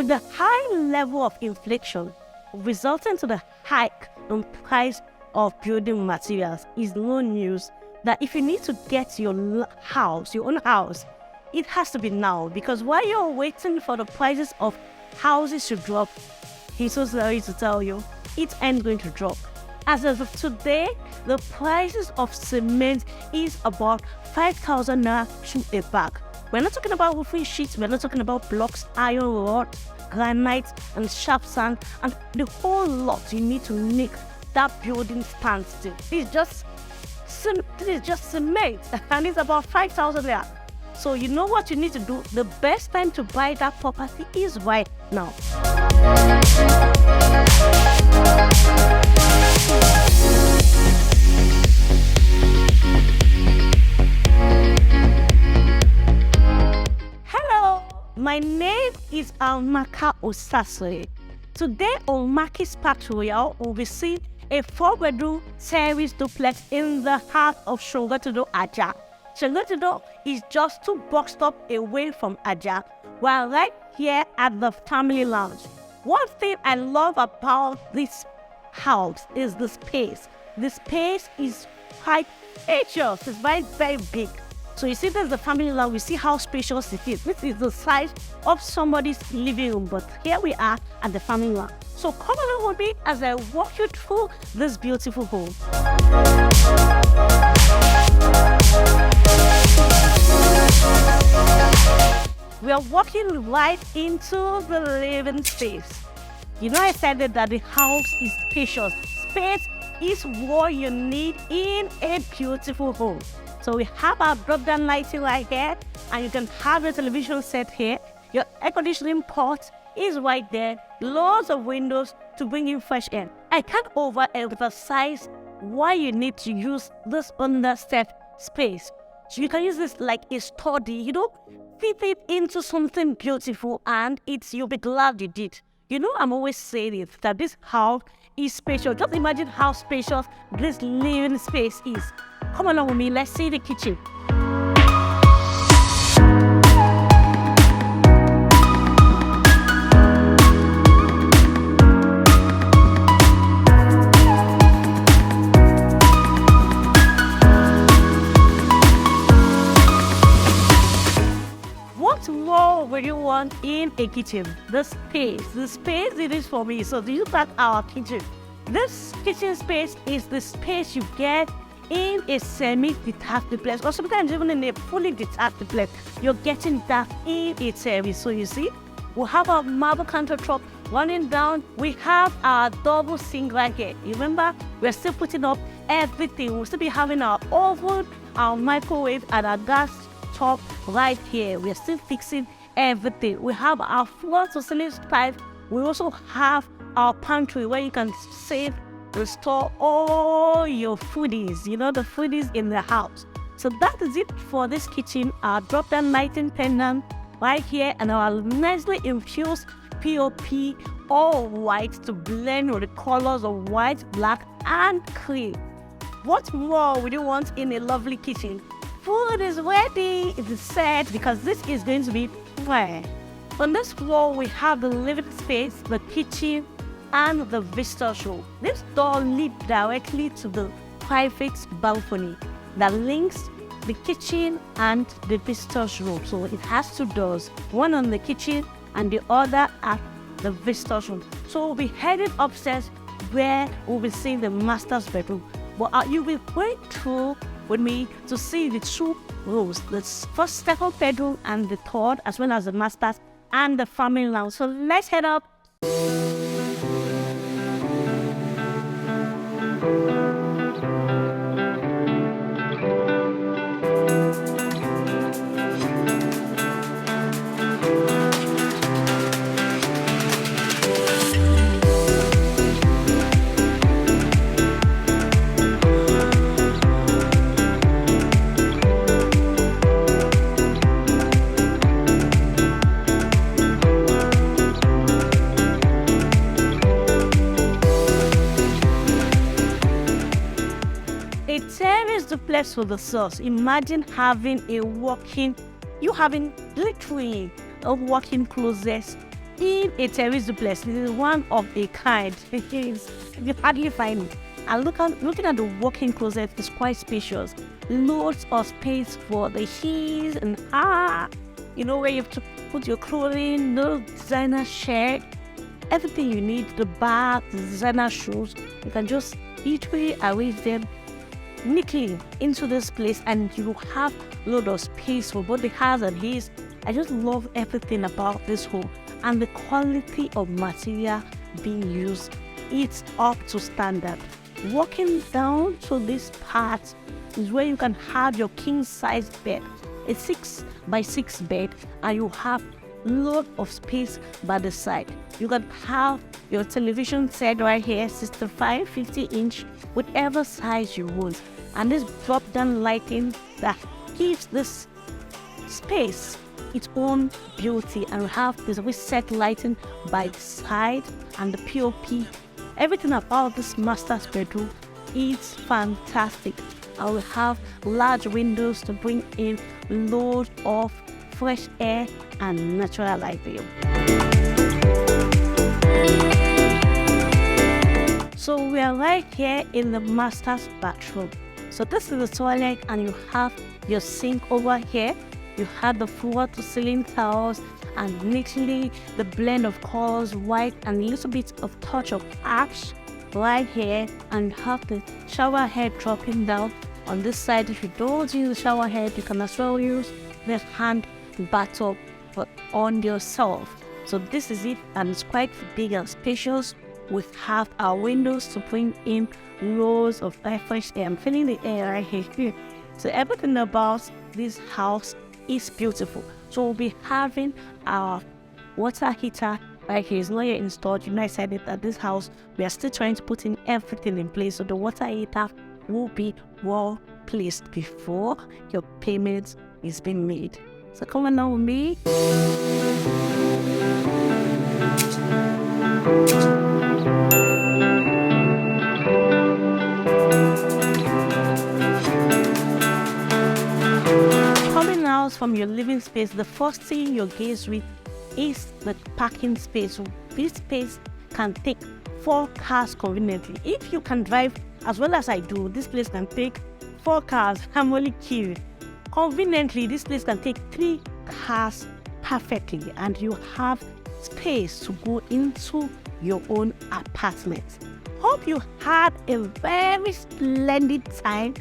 With the high level of inflation resulting to the hike in price of building materials, is no news that if you need to get your own house, it has to be now, because while you're waiting for the prices of houses to drop, he's so sorry to tell you, it ain't going to drop. As of today, the prices of cement is about 5,000 naira to a bag. We're not talking about roofing sheets, we're not talking about blocks, iron rod, granite, and sharp sand, and the whole lot you need to make that building stand still. It's just cement, and it's about 5,000 naira. So you know what you need to do? The best time to buy that property is right now. Hello, my name is Amaka. Today on MAKISPAX Royal, we'll be seeing a 4-bedroom Terrace Duplex in the heart of SANGOTED, Ajah. SANGOTED is just 2 bus stops away from Ajah. We're right here at the family lounge. One thing I love about this house is the space. The space is quite spacious. It's very, very big. So you see, there's the family lounge. We see how spacious it is. This is the size of somebody's living room, but here we are at the family lounge. So come along with me as I walk you through this beautiful home. We are walking right into the living space. You know, I said that the house is spacious. Space is what you need in a beautiful home. So we have our drop-down lighting right here, and you can have your television set here. Your air conditioning port is right there. Lots of windows to bring in fresh air. I can't overemphasize why you need to use this understep space. So you can use this like a study, you know, fit it into something beautiful, and you'll be glad you did. You know, I'm always saying it, that this house is spacious. Just imagine how spacious this living space is. Come along with me, let's see the kitchen. What more would you want in a kitchen? The space it is for me. So do you look at our kitchen? This kitchen space is the space you get in a semi-detached duplex, or sometimes even in a fully detached duplex. You're getting that in a terrace. So you see, we have our marble countertop running down. We have our double sink right here. You remember, we're still putting up everything. We'll still be having our oven, our microwave, and our gas top right here. We're still fixing everything. We have our floor-to-ceiling pipe. We also have our pantry where you can save and store all your foodies, you know, the foodies in the house. So that is it for this kitchen. Our drop-down lighting pendant right here, and our nicely infused POP, all white to blend with the colors of white, black, and cream. What more would you want in a lovely kitchen? Food is ready, it is set, because this is going to be fair. On this floor, we have the living space, the kitchen, and the visitor's room. This door leads directly to the private balcony that links the kitchen and the visitor's room. So it has 2 doors, one on the kitchen and the other at the visitor's room. So we'll be heading upstairs where we'll be seeing the master's bedroom. But you will go through with me to see the 2 rooms, the first, 2nd bedroom and the 3rd, as well as the master's and the family lounge. So let's head up. A terrace duplex with the source. Imagine having literally a walk-in closet, in a Terrace Duplex. This is one of a kind. You hardly find it. And looking at the walk-in closet is quite spacious. Loads of space for the heels and where you have to put your clothing, no designer shirt, everything you need, the bag, the designer shoes. You can just easily arrange them neatly into this place, and you have a lot of space for both the house and his. I just love everything about this home, and the quality of material being used, it's up to standard. Walking down to this part is where you can have your king size bed, a 6x6 bed, and you have lot of space by the side. You can have your television set right here, 65, 50 inch, whatever size you want. And this drop down lighting that gives this space its own beauty. And we have this reset lighting by the side and the POP. Everything about this master's bedroom is fantastic. And we have large windows to bring in loads of fresh air and natural light view. So we are right here in the master's bathroom. So this is the toilet, and you have your sink over here. You have the floor to ceiling tiles, and neatly the blend of colors, white and a little bit of touch of ash right here, and have the shower head dropping down on this side. If you don't use the shower head, you can as well use the hand bathtub on yourself. So this is it, and it's quite big and spacious. We have our windows to bring in rows of fresh air. I'm feeling the air right here. So everything about this house is beautiful. So we'll be having our water heater right here. It's not yet installed. I said it at this house. We are still trying to put in everything in place. So the water heater will be well placed before your payment is being made. So come on now with me. Coming out from your living space, the first thing you're gaze with is the parking space. So this space can take 4 cars conveniently. If you can drive as well as I do, this place can take 4 cars. I'm only kidding. Conveniently, this place can take 3 cars perfectly, and you have space to go into your own apartment. Hope you had a very splendid time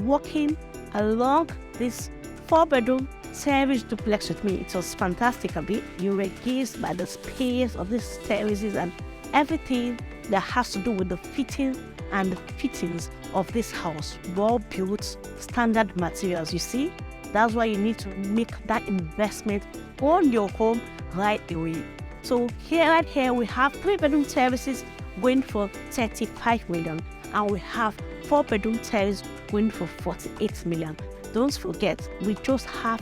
walking along this 4-bedroom terrace duplex with me. It was fantastic. You were gazed by the space of these terraces and everything that has to do with the fitting and the fittings of this house. Well built, standard materials. You see, that's why you need to make that investment on your home right away. So right here we have 3-bedroom terraces going for 35 million, and we have 4-bedroom terrace going for 48 million. Don't forget, we just have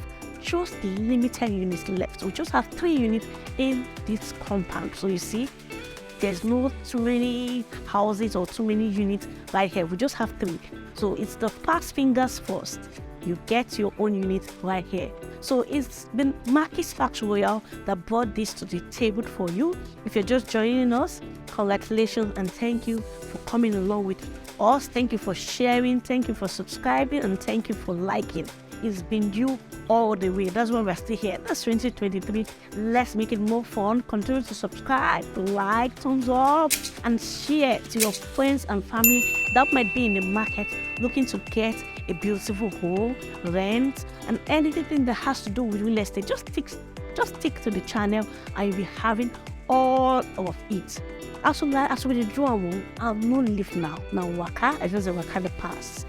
limited units left. We just have 3 units in this compound. So you see, there's no too many houses or too many units right here. We just have 3. So it's the fast fingers first. You get your own unit right here. So it's been MAKISPAX Royal that brought this to the table for you. If you're just joining us, congratulations and thank you for coming along with us. Thank you for sharing, thank you for subscribing, and thank you for liking. It's been you all the way. That's why we're still here. That's 2023. Let's make it more fun. Continue to subscribe, like, thumbs up, and share to your friends and family that might be in the market looking to get a beautiful home, rent, and anything that has to do with real estate. Just stick to the channel and you'll be having all of it. As we draw, I'll not live now. Now waka, I just waka the past.